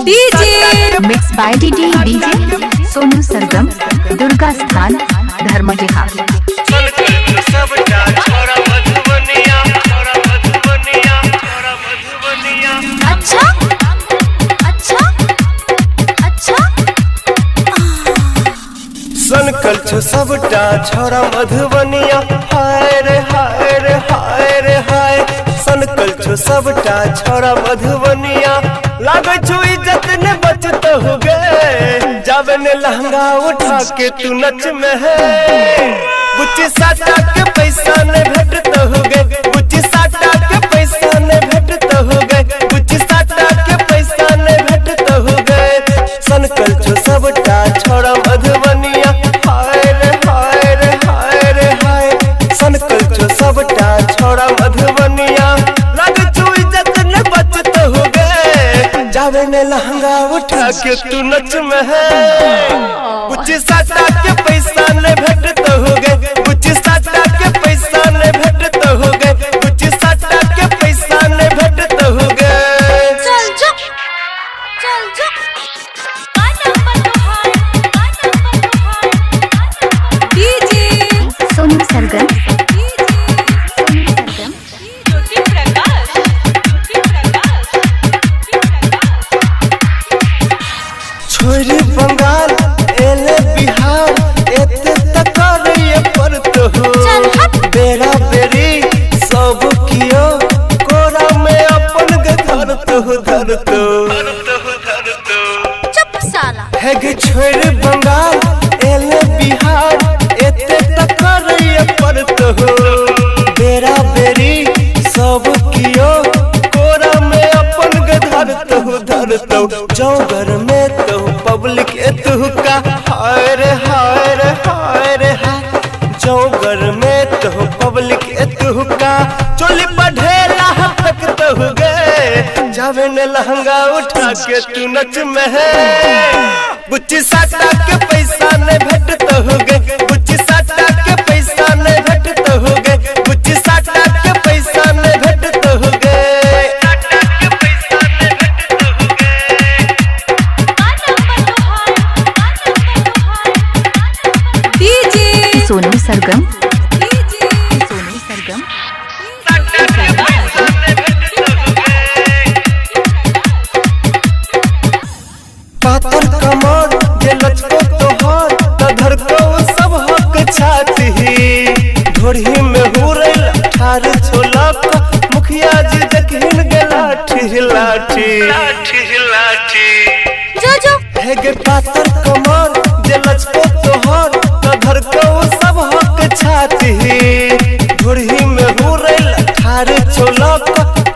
DJ mix by DJ Sonu Sargam Durga स्थान धर्म जहां। अच्छा अच्छा अच्छा सनकल छो सबटा छोरा मधुबनिया हाय रे हाय रे हाय रे हाय। सनकल छो सबटा छोरा मधुबनिया लागे छो इज्जत ने बचत हो गए जावे ने लहंगा उठा के तू नच में है। बुच्ची साटा के पैसा ने भेटत हो गए बुच्ची साटा के पैसा ने भेटत हो गए बुच्ची साटा के पैसा ने भेटत हो गए। सनकल छो सबटा छोरा मधुबनिया हाय रे हाय रे हाय रे हाय। सनकल छो सबटा छोरा मधुबनिया लागे छो इज्जत ने बचत हो गए जावे ने लहंगा उठा के तू नच में है। बुच्ची साटा के पैसा ने भेटत हो गए बुच्ची साटा के पैसा ने भेटत हो गए बुच्ची साटा के पैसा ने भेटत हो गए। चल जा चल जा डीजे सोनू सरगम छोरी बंगाल एले बिहार एते तक रहिए परत हो बेरा बेरी सब कियो कोरा में अपन के धरत हो धरत चुप साला है गे छोरी बंगाल एले बिहार एते तक रहिए परत हो बेरा बेरी सब कियो कोरा में अपन के धरत हो धरत चौगर में तो पब्लिक एतु का हाय रे हाय रे हाय रे हाय। चौगर में तो पब्लिक एतु का चोली बढ़ेला हटकत हो गए जावे ने लहंगा उठा के तू नच में है। बुच्ची साटा के पैसा ने भेटत हो गए बुच्ची साटा के पैसा ने भेटत हो गए बुच्ची साटा के पैसा ने भेटत हो गए। डीजे सोनू सरगम सोनू सरगम पातर कमर जे लचको तोहर तधर को सब हक छाती ढोरी में हुरल ठार छोलक मुखिया जी देखिन गे लाठी लाठी लाठी जो जो है गे पातर कमर जे लचको तोहर तधर को सब हक छाती ढोरी में हुरल ठार छोलक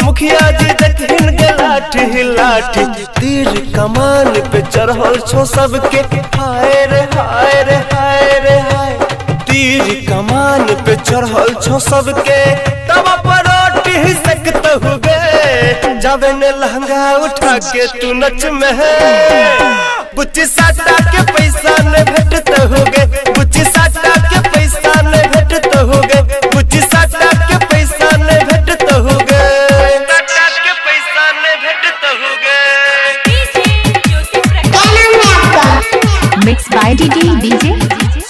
मुखिया जी देखिन गे लाठी लाठी। तीर कमान पे चढ़ल छो सबके हाय रे हाय रे हाय रे हाय। तीर कमान पे चढ़ल छो सबके तब परोटी सकत हो गए जावे ने लहंगा उठा के तू नच में है। बुच्ची साटा के पैसा ने भेटत हो गए बुच्ची साटा के पैसा ने भेटत हो गए बुच्ची साटा के पैसा ने भेटत हो गए साटा के पैसा ने भेटत हो गए। Mix by DJ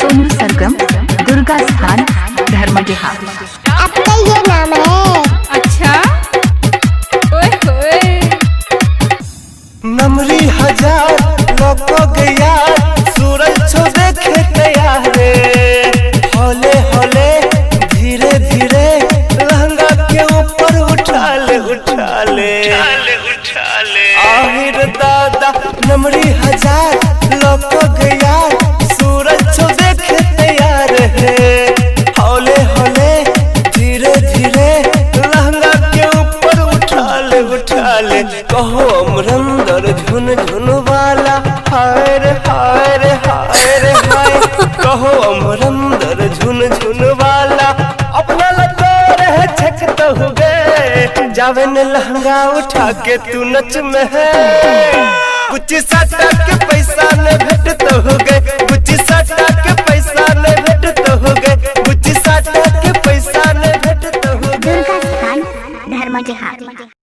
Sonu Sargam Durga स्थान धर्म जहां। आपका ये नाम है? अच्छा ओए होए नमरी हजार लोको गया सूरज छो देखे तैयार हौले हौले धीरे धीरे लहंगा के ऊपर उठा ले आहिर दादा नमरी हजार लोको गया सूरज छो देखे तैयार है हौले हौले धीरे धीरे लहंगा के ऊपर उठा ले कहो अमरंदर झुन झुन वाला हाय रे हाय रे हाय रे हाय। कहो अमरंदर झुन झुन वाला अपना लतोर है छकत हो गए जावे ने लहंगा उठा के तू नच में है। बुच्ची साटा के पैसा ने भेटत हो गए बुच्ची साटा के पैसा ने भेटत हो गए बुच्ची साटा के पैसा ने भेटत हो गए। दुर्गा स्थान धर्म जहां।